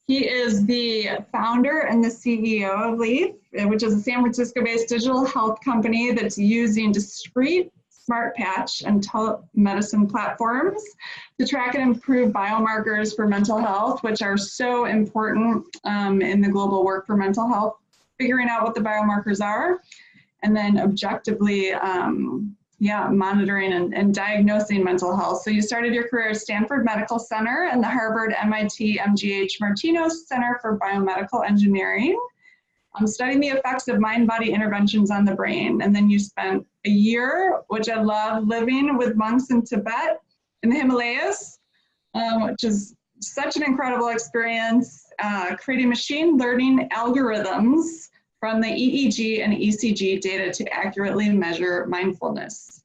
He is the founder and the CEO of Lief, which is a San Francisco-based digital health company that's using discrete smart patch and telemedicine platforms to track and improve biomarkers for mental health, which are so important in the global work for mental health, figuring out what the biomarkers are, and then objectively monitoring and diagnosing mental health. So you started your career at Stanford Medical Center and the Harvard-MIT-MGH Martinos Center for Biomedical Engineering, studying the effects of mind-body interventions on the brain. And then you spent a year, which I love, living with monks in Tibet in the Himalayas, which is such an incredible experience, creating machine learning algorithms from the EEG and ECG data to accurately measure mindfulness.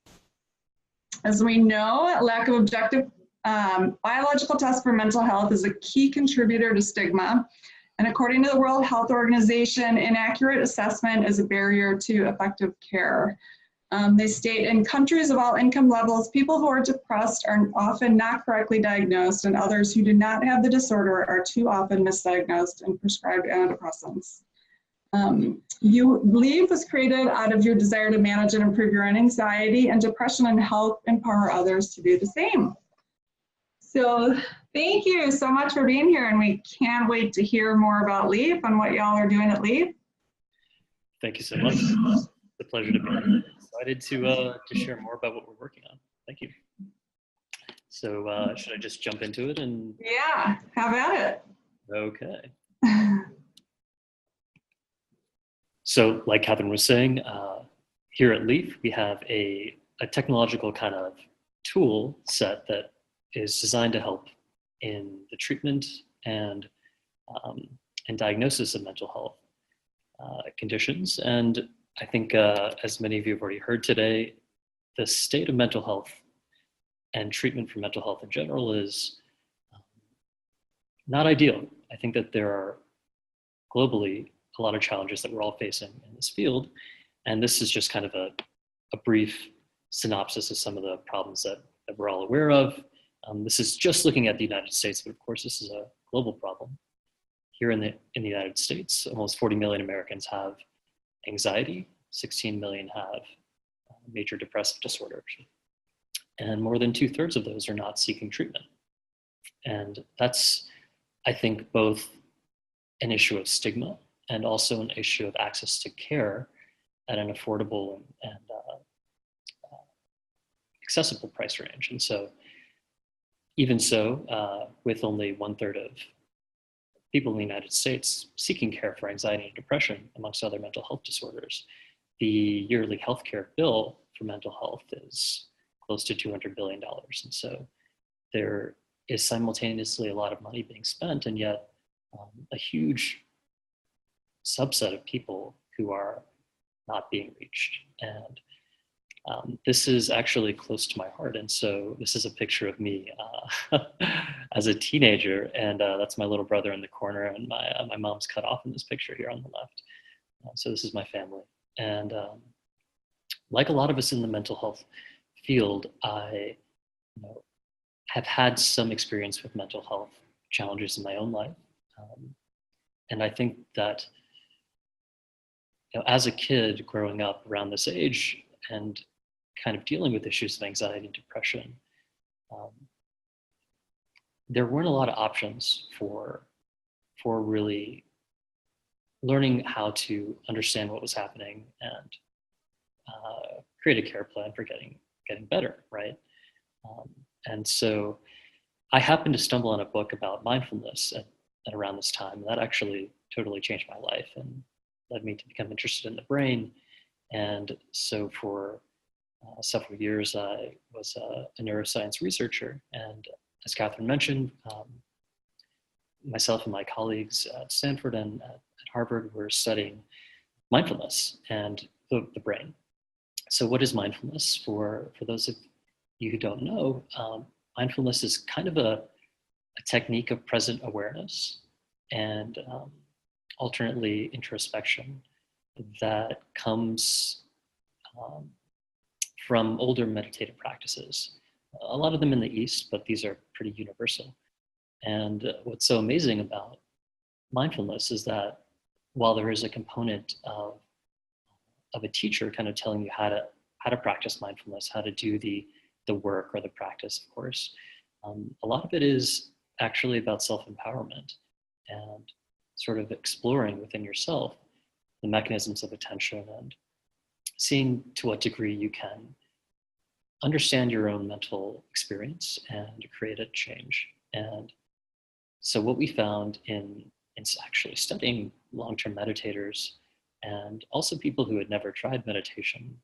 As we know, lack of objective biological tests for mental health is a key contributor to stigma. And according to the World Health Organization, inaccurate assessment is a barrier to effective care. They state in countries of all income levels, people who are depressed are often not correctly diagnosed, and others who do not have the disorder are too often misdiagnosed and prescribed antidepressants. Lief was created out of your desire to manage and improve your own anxiety and depression and help empower others to do the same. So thank you so much for being here, and we can't wait to hear more about Lief and what y'all are doing at Lief. Thank you so much. It's a pleasure to be here. Excited to share more about what we're working on. Thank you. So should I just jump into it? And yeah, have at it. Okay. So like Catherine was saying, here at Lief, we have a technological kind of tool set that is designed to help in the treatment and diagnosis of mental health conditions. And I think as many of you have already heard today, the state of mental health and treatment for mental health in general is not ideal. I think that there are globally a lot of challenges that we're all facing in this field. And this is just kind of a brief synopsis of some of the problems that we're all aware of. This is just looking at the United States, but of course this is a global problem. Here in the United States, almost 40 million Americans have anxiety, 16 million have major depressive disorders. And more than 2/3 of those are not seeking treatment. And that's, I think, both an issue of stigma and also an issue of access to care at an affordable and accessible price range. And so, even so, with only 1/3 of people in the United States seeking care for anxiety and depression, amongst other mental health disorders, the yearly healthcare bill for mental health is close to $200 billion. And so there is simultaneously a lot of money being spent, and yet a huge subset of people who are not being reached. And this is actually close to my heart. And so this is a picture of me as a teenager, and that's my little brother in the corner, and my mom's cut off in this picture here on the left. So this is my family. And like a lot of us in the mental health field, I have had some experience with mental health challenges in my own life. And I think that as a kid growing up around this age and kind of dealing with issues of anxiety and depression, there weren't a lot of options for really learning how to understand what was happening and create a care plan for getting better, right? And so I happened to stumble on a book about mindfulness at around this time. That actually totally changed my life and led me to become interested in the brain. And so for several years, I was a neuroscience researcher. And as Catherine mentioned, myself and my colleagues at Stanford and at Harvard were studying mindfulness and the brain. So what is mindfulness? For those of you who don't know, mindfulness is kind of a technique of present awareness and alternately introspection that comes from older meditative practices. A lot of them in the East, but these are pretty universal. And what's so amazing about mindfulness is that while there is a component of a teacher kind of telling you how to practice mindfulness, how to do the work or the practice, of course, a lot of it is actually about self-empowerment and sort of exploring within yourself the mechanisms of attention and seeing to what degree you can understand your own mental experience and create a change. And so what we found in actually studying long-term meditators and also people who had never tried meditation,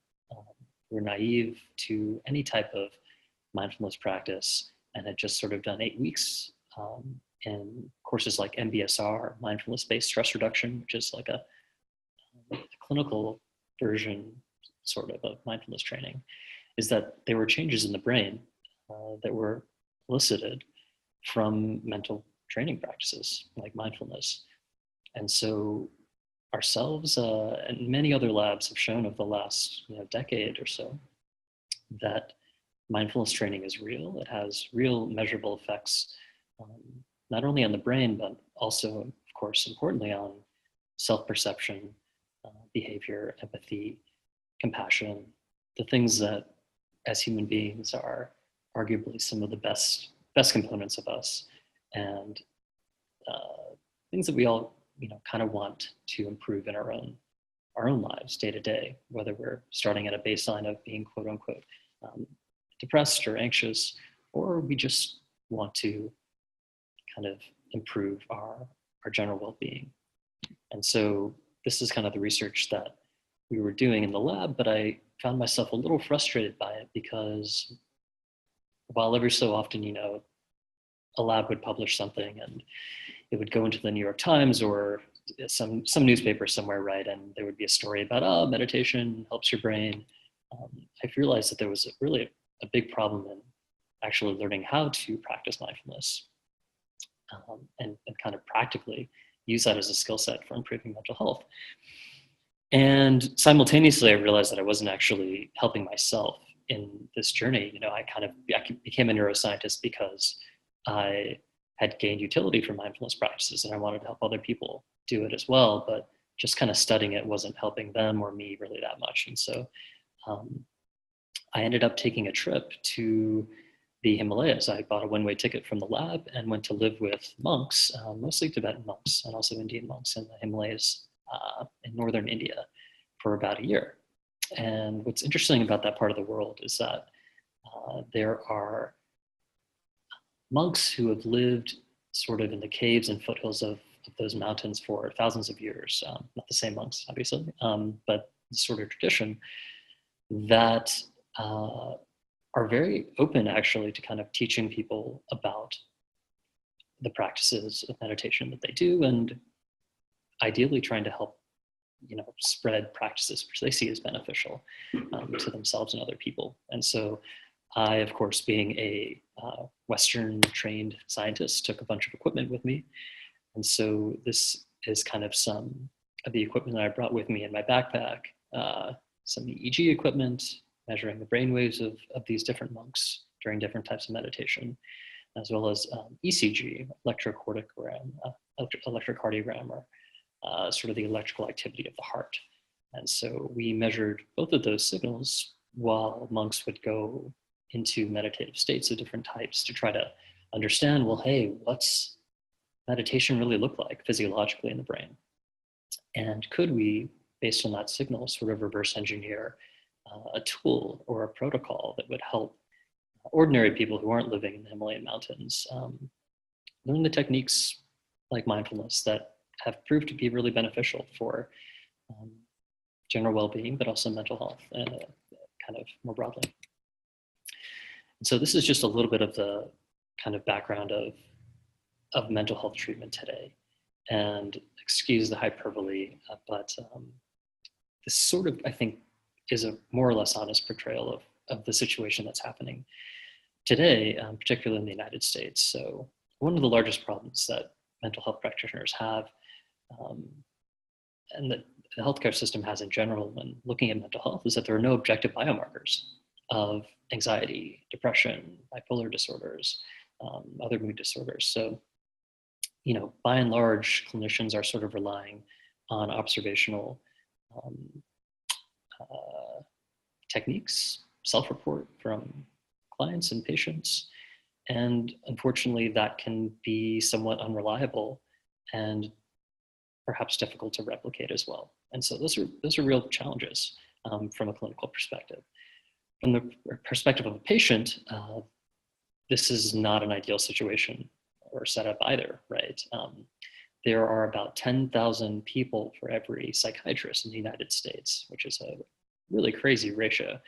were naive to any type of mindfulness practice and had just sort of done 8 weeks in courses like MBSR, mindfulness-based stress reduction, which is like a clinical version sort of mindfulness training, is that there were changes in the brain that were elicited from mental training practices like mindfulness. And so ourselves and many other labs have shown over the last decade or so that mindfulness training is real. It has real measurable effects, not only on the brain, but also, of course, importantly on self-perception, behavior, empathy, compassion, the things that as human beings are arguably some of the best components of us, and things that we all kind of want to improve in our own lives day to day, whether we're starting at a baseline of being quote unquote depressed or anxious, or we just want to kind of improve our general well-being. And so this is kind of the research that we were doing in the lab, but I found myself a little frustrated by it because while every so often, a lab would publish something and it would go into the New York Times or some newspaper somewhere, right? And there would be a story about, meditation helps your brain. I realized that there was really a big problem in actually learning how to practice mindfulness and kind of practically use that as a skill set for improving mental health. And simultaneously, I realized that I wasn't actually helping myself in this journey. I became a neuroscientist because I had gained utility from mindfulness practices and I wanted to help other people do it as well, but just kind of studying it wasn't helping them or me really that much. And so I ended up taking a trip to the Himalayas. I bought a one-way ticket from the lab and went to live with monks, mostly Tibetan monks and also Indian monks in the Himalayas in northern India for about a year. And what's interesting about that part of the world is that there are monks who have lived sort of in the caves and foothills of those mountains for thousands of years, not the same monks, obviously, but the sort of tradition that are very open actually to kind of teaching people about the practices of meditation that they do and ideally trying to help spread practices which they see as beneficial to themselves and other people. And so I, of course, being a Western trained scientist, took a bunch of equipment with me. And so this is kind of some of the equipment that I brought with me in my backpack, some EEG equipment, measuring the brainwaves of these different monks during different types of meditation, as well as ECG, electrocardiogram, or sort of the electrical activity of the heart. And so we measured both of those signals while monks would go into meditative states of different types to try to understand, well, hey, what's meditation really look like physiologically in the brain? And could we, based on that signal, sort of reverse engineer a tool or a protocol that would help ordinary people who aren't living in the Himalayan mountains learn the techniques like mindfulness that have proved to be really beneficial for general well-being, but also mental health kind of more broadly. And so this is just a little bit of the kind of background of mental health treatment today. And excuse the hyperbole, but this sort of, I think, is a more or less honest portrayal of the situation that's happening today, particularly in the United States. So one of the largest problems that mental health practitioners have, and that the healthcare system has in general when looking at mental health, is that there are no objective biomarkers of anxiety, depression, bipolar disorders, other mood disorders. So by and large, clinicians are sort of relying on observational techniques, self-report from clients and patients. And unfortunately, that can be somewhat unreliable and perhaps difficult to replicate as well. And so those are real challenges from a clinical perspective. From the perspective of a patient, this is not an ideal situation or setup either, right? There are about 10,000 people for every psychiatrist in the United States, which is a really crazy ratio.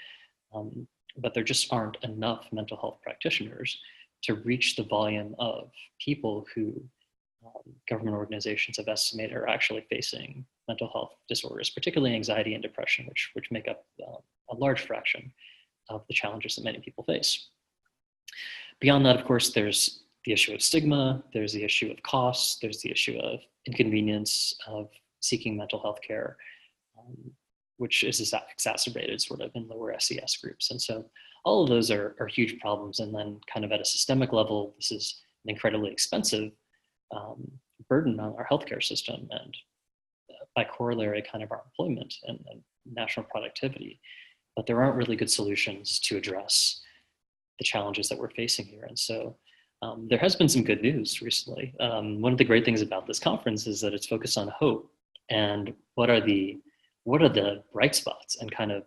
But there just aren't enough mental health practitioners to reach the volume of people who government organizations have estimated are actually facing mental health disorders, particularly anxiety and depression, which make up a large fraction of the challenges that many people face. Beyond that, of course, there's the issue of stigma, there's the issue of costs, there's the issue of inconvenience of seeking mental health care, which is exacerbated sort of in lower SES groups. And so all of those are huge problems. And then kind of at a systemic level, this is an incredibly expensive burden on our healthcare system and by corollary kind of our employment and national productivity. But there aren't really good solutions to address the challenges that we're facing here. And so there has been some good news recently. One of the great things about this conference is that it's focused on hope and what are the bright spots and kind of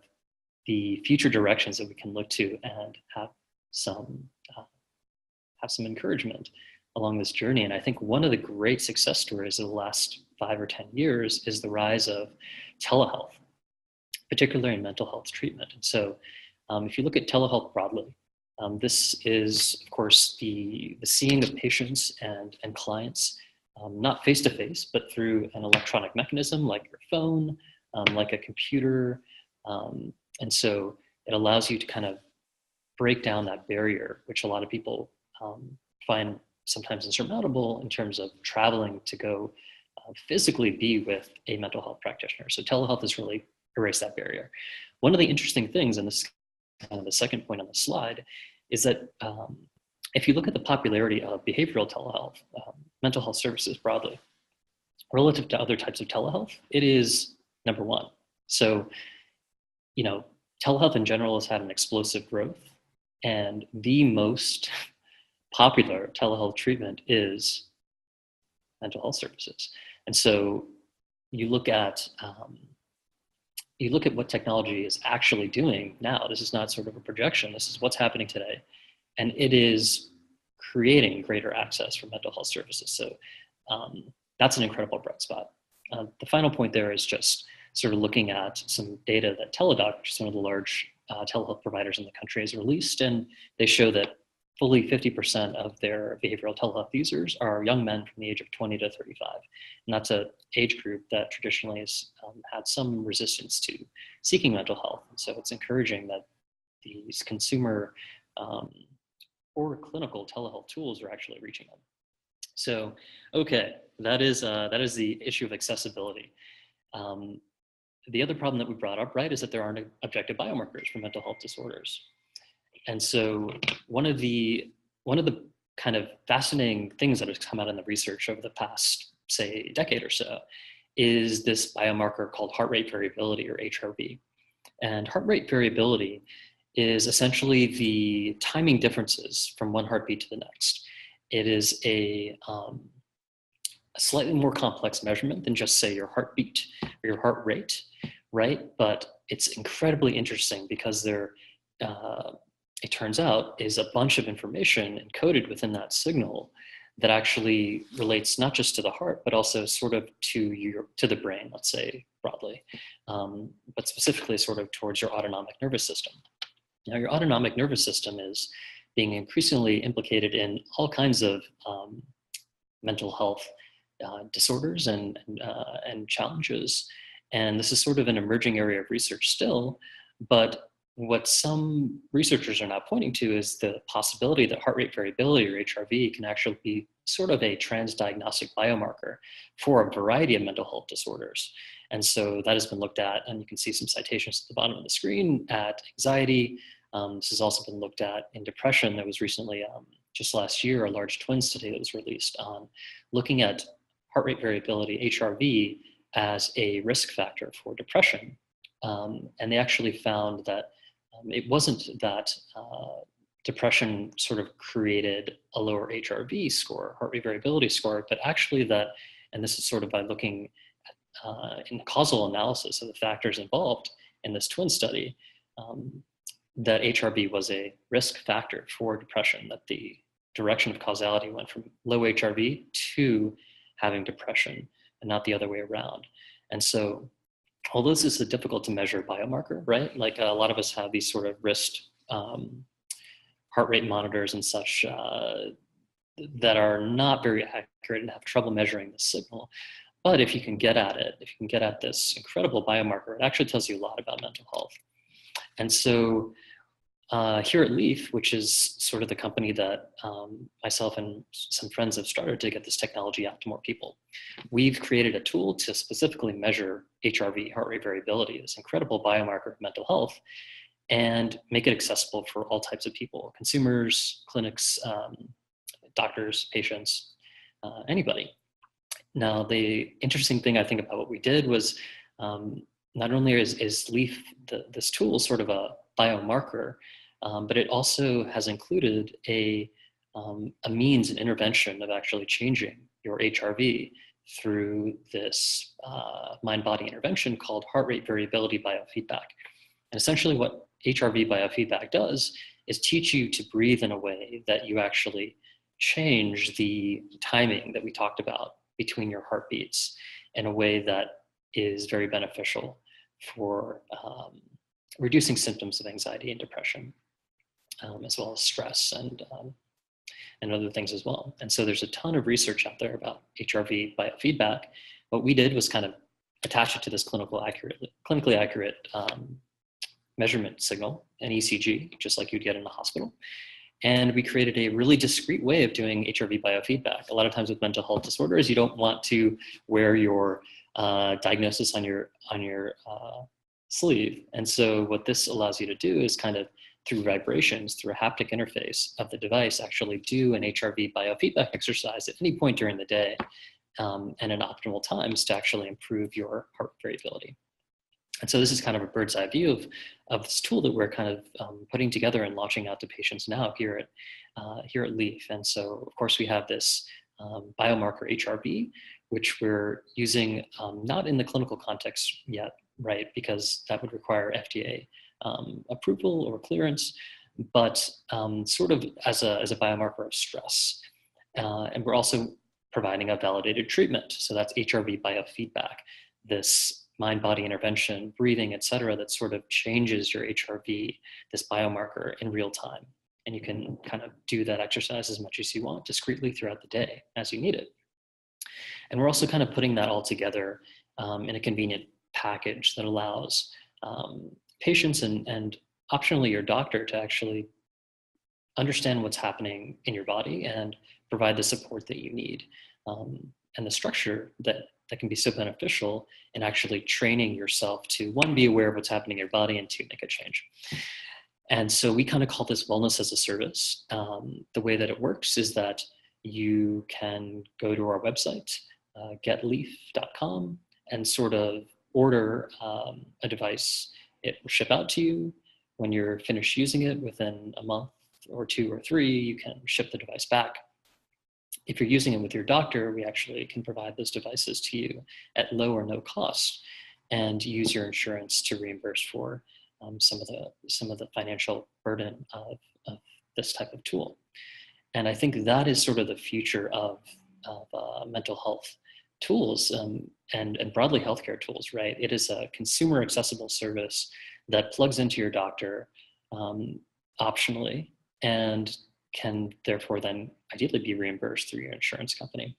the future directions that we can look to and have some encouragement along this journey. And I think one of the great success stories of the last 5 or 10 years is the rise of telehealth, particularly in mental health treatment. And so if you look at telehealth broadly, this is, of course, the seeing of patients and clients, not face-to-face, but through an electronic mechanism like your phone, like a computer. And so it allows you to kind of break down that barrier, which a lot of people find sometimes insurmountable in terms of traveling to go physically be with a mental health practitioner. So telehealth has really erased that barrier. One of the interesting things, and this is kind of the second point on the slide, is that if you look at the popularity of behavioral telehealth, mental health services broadly, relative to other types of telehealth, it is number one. So, telehealth in general has had an explosive growth, and the most popular telehealth treatment is mental health services. And so you look at what technology is actually doing now. This is not sort of a projection. This is what's happening today. And it is creating greater access for mental health services. So that's an incredible bright spot. The final point there is just sort of looking at some data that Teladoc, which is one of the large telehealth providers in the country, has released. And they show that fully 50% of their behavioral telehealth users are young men from the age of 20 to 35. And that's an age group that traditionally has had some resistance to seeking mental health. And so it's encouraging that these consumer or clinical telehealth tools are actually reaching them. So, okay, that is the issue of accessibility. The other problem that we brought up, right, is that there aren't objective biomarkers for mental health disorders. And so one of the kind of fascinating things that has come out in the research over the past, say, decade or so is this biomarker called heart rate variability, or HRV. And heart rate variability is essentially the timing differences from one heartbeat to the next. It is a slightly more complex measurement than just, say, your heartbeat or your heart rate, right? But it's incredibly interesting because it turns out, is a bunch of information encoded within that signal that actually relates not just to the heart, but also sort of to the brain, let's say broadly, but specifically sort of towards your autonomic nervous system. Now, your autonomic nervous system is being increasingly implicated in all kinds of mental health disorders and challenges. And this is sort of an emerging area of research still, but what some researchers are now pointing to is the possibility that heart rate variability, or HRV, can actually be sort of a transdiagnostic biomarker for a variety of mental health disorders. And so that has been looked at, and you can see some citations at the bottom of the screen at anxiety. This has also been looked at in depression. There was recently, just last year, a large twin study that was released on looking at heart rate variability, HRV, as a risk factor for depression. And they actually found that it wasn't that depression sort of created a lower HRV score, heart rate variability score, but actually that, and this is sort of by looking in causal analysis of the factors involved in this twin study, that HRV was a risk factor for depression, that the direction of causality went from low HRV to having depression and not the other way around. And so, although this is a difficult to measure biomarker, right? Like a lot of us have these sort of wrist heart rate monitors and such that are not very accurate and have trouble measuring the signal. But if you can get at it, if you can get at this incredible biomarker, it actually tells you a lot about mental health. And so here at Lief, which is sort of the company that myself and some friends have started to get this technology out to more people, we've created a tool to specifically measure HRV, heart rate variability, this incredible biomarker of mental health, and make it accessible for all types of people, consumers, clinics, doctors, patients, anybody. Now, the interesting thing I think about what we did was not only is Lief, this tool, sort of a biomarker, but it also has included a means and intervention of actually changing your HRV through this mind-body intervention called heart rate variability biofeedback. And essentially what HRV biofeedback does is teach you to breathe in a way that you actually change the timing that we talked about between your heartbeats in a way that is very beneficial for reducing symptoms of anxiety and depression, as well as stress and other things as well. And so there's a ton of research out there about HRV biofeedback. What we did was kind of attach it to this clinically accurate measurement signal, an ECG, just like you'd get in a hospital. And we created a really discreet way of doing HRV biofeedback. A lot of times with mental health disorders, you don't want to wear your diagnosis on your sleeve. And so what this allows you to do is kind of through vibrations, through a haptic interface of the device, actually do an HRV biofeedback exercise at any point during the day and in optimal times to actually improve your heart variability. And so this is kind of a bird's eye view of this tool that we're kind of putting together and launching out to patients now here at Lief. And so, of course, we have this biomarker HRV, which we're using not in the clinical context yet, right? Because that would require FDA approval or clearance, but sort of as a biomarker of stress. And we're also providing a validated treatment. So that's HRV biofeedback, this mind-body intervention, breathing, et cetera, that sort of changes your HRV, this biomarker, in real time. And you can kind of do that exercise as much as you want, discreetly throughout the day as you need it. And we're also kind of putting that all together in a convenient package that allows patients and optionally your doctor to actually understand what's happening in your body and provide the support that you need. And the structure that can be so beneficial in actually training yourself to, one, be aware of what's happening in your body, and two, make a change. And so we kind of call this wellness as a service. The way that it works is that you can go to our website, getlief.com, and sort of order a device. It will ship out to you. When you're finished using it, within a month or 2 or 3, you can ship the device back. If you're using it with your doctor, we actually can provide those devices to you at low or no cost, and use your insurance to reimburse for some of the financial burden of this type of tool. And I think that is sort of the future of mental health tools and broadly healthcare tools, right? It is a consumer accessible service that plugs into your doctor optionally and can therefore then ideally be reimbursed through your insurance company.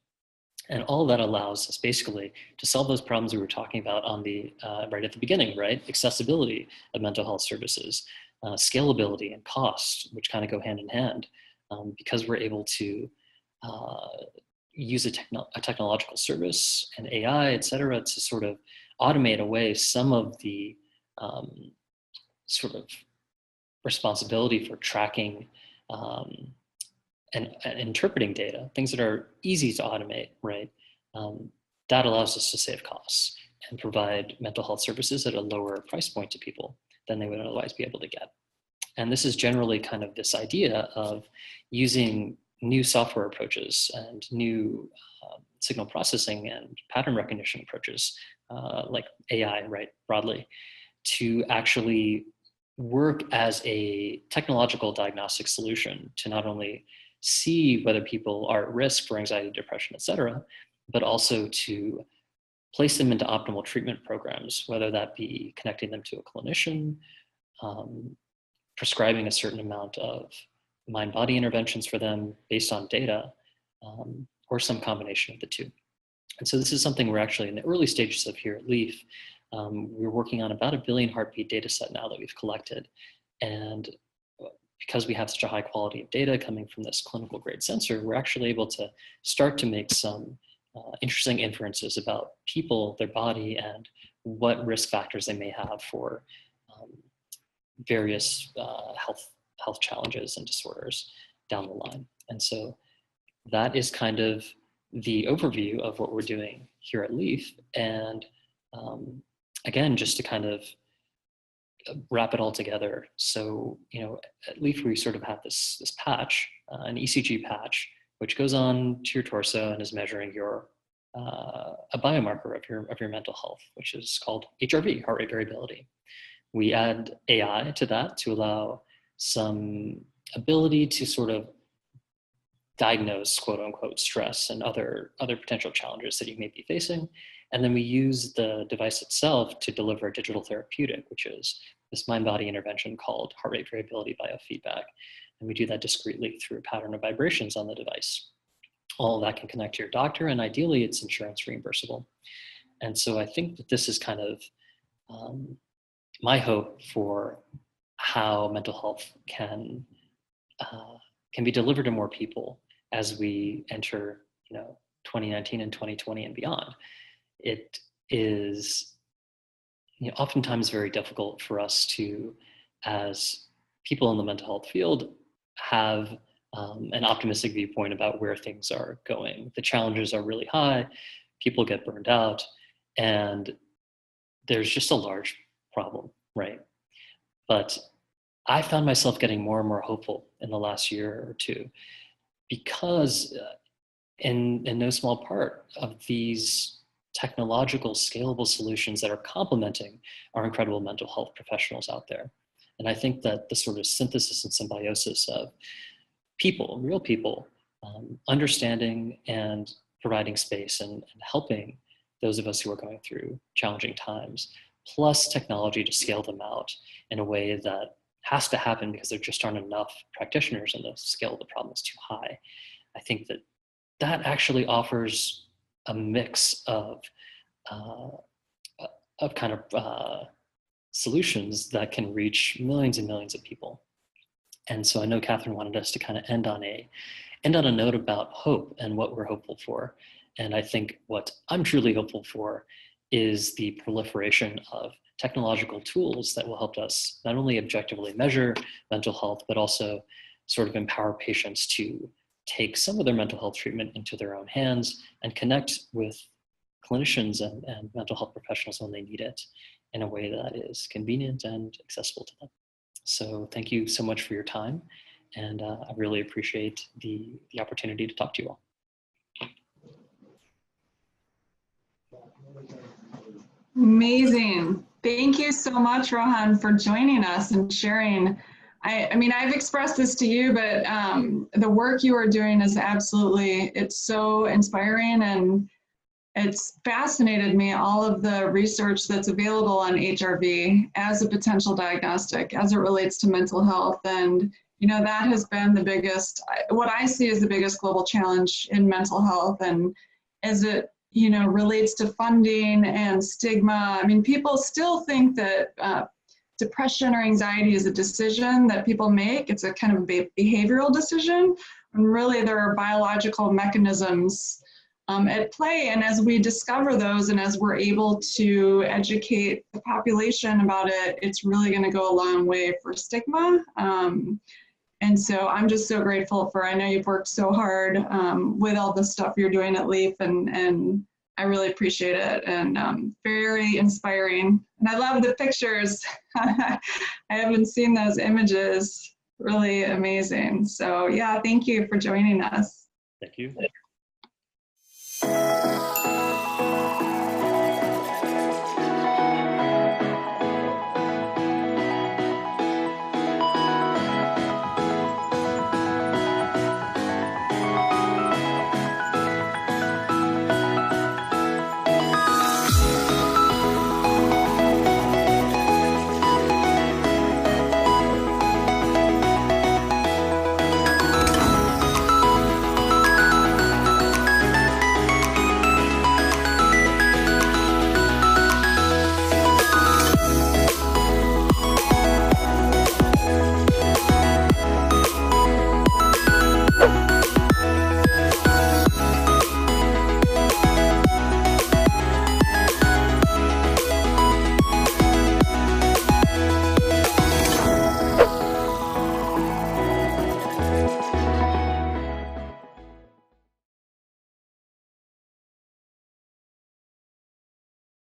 And all that allows us basically to solve those problems we were talking about on the right at the beginning, right? Accessibility of mental health services, scalability and cost, which kind of go hand in hand, because we're able to use a technological service and AI, et cetera, to sort of automate away some of the sort of responsibility for tracking and interpreting data, things that are easy to automate, right? That allows us to save costs and provide mental health services at a lower price point to people than they would otherwise be able to get. And this is generally kind of this idea of using new software approaches and new signal processing and pattern recognition approaches, like AI, right, broadly, to actually work as a technological diagnostic solution to not only see whether people are at risk for anxiety, depression, et cetera, but also to place them into optimal treatment programs, whether that be connecting them to a clinician, prescribing a certain amount of mind-body interventions for them based on data, or some combination of the two. And so this is something we're actually in the early stages of here at Lief. We're working on about 1 billion heartbeat data set now that we've collected. And because we have such a high quality of data coming from this clinical grade sensor, we're actually able to start to make some interesting inferences about people, their body, and what risk factors they may have for various health challenges and disorders down the line. And so that is kind of the overview of what we're doing here at Lief. And again, just to kind of wrap it all together. So, at Lief, we sort of have this patch, an ECG patch, which goes on to your torso and is measuring your a biomarker of your mental health, which is called HRV, heart rate variability. We add AI to that to allow some ability to sort of diagnose, quote unquote, stress and other potential challenges that you may be facing. And then we use the device itself to deliver a digital therapeutic, which is this mind-body intervention called heart rate variability biofeedback. And we do that discreetly through a pattern of vibrations on the device. All of that can connect to your doctor, and ideally it's insurance reimbursable. And so I think that this is kind of my hope for how mental health can be delivered to more people as we enter, 2019 and 2020 and beyond. It is, oftentimes very difficult for us to, as people in the mental health field, have an optimistic viewpoint about where things are going. The challenges are really high, people get burned out, and there's just a large problem, right? But I found myself getting more and more hopeful in the last year or two because in no small part of these technological scalable solutions that are complementing our incredible mental health professionals out there. And I think that the sort of synthesis and symbiosis of people, real people, understanding and providing space and helping those of us who are going through challenging times, plus technology to scale them out in a way that has to happen because there just aren't enough practitioners and the scale of the problem is too high. I think that actually offers a mix of kind of solutions that can reach millions and millions of people. And so I know Catherine wanted us to kind of end on a note about hope and what we're hopeful for. And I think what I'm truly hopeful for is the proliferation of technological tools that will help us not only objectively measure mental health, but also sort of empower patients to take some of their mental health treatment into their own hands and connect with clinicians and mental health professionals when they need it in a way that is convenient and accessible to them. So thank you so much for your time. And I really appreciate the opportunity to talk to you all. Amazing. Thank you so much, Rohan, for joining us and sharing. I mean, I've expressed this to you, but the work you are doing is absolutely, it's so inspiring, and it's fascinated me, all of the research that's available on HRV as a potential diagnostic as it relates to mental health. And, that has been the biggest, what I see as the biggest global challenge in mental health. And as it, relates to funding and stigma, I mean, people still think that depression or anxiety is a decision that people make. It's a kind of behavioral decision. And really there are biological mechanisms at play. And as we discover those and as we're able to educate the population about it, it's really going to go a long way for stigma. And so I'm just so grateful for, I know you've worked so hard with all the stuff you're doing at Lief, and I really appreciate it, and very inspiring. And I love the pictures. I haven't seen those images, really amazing. So yeah, thank you for joining us. Thank you.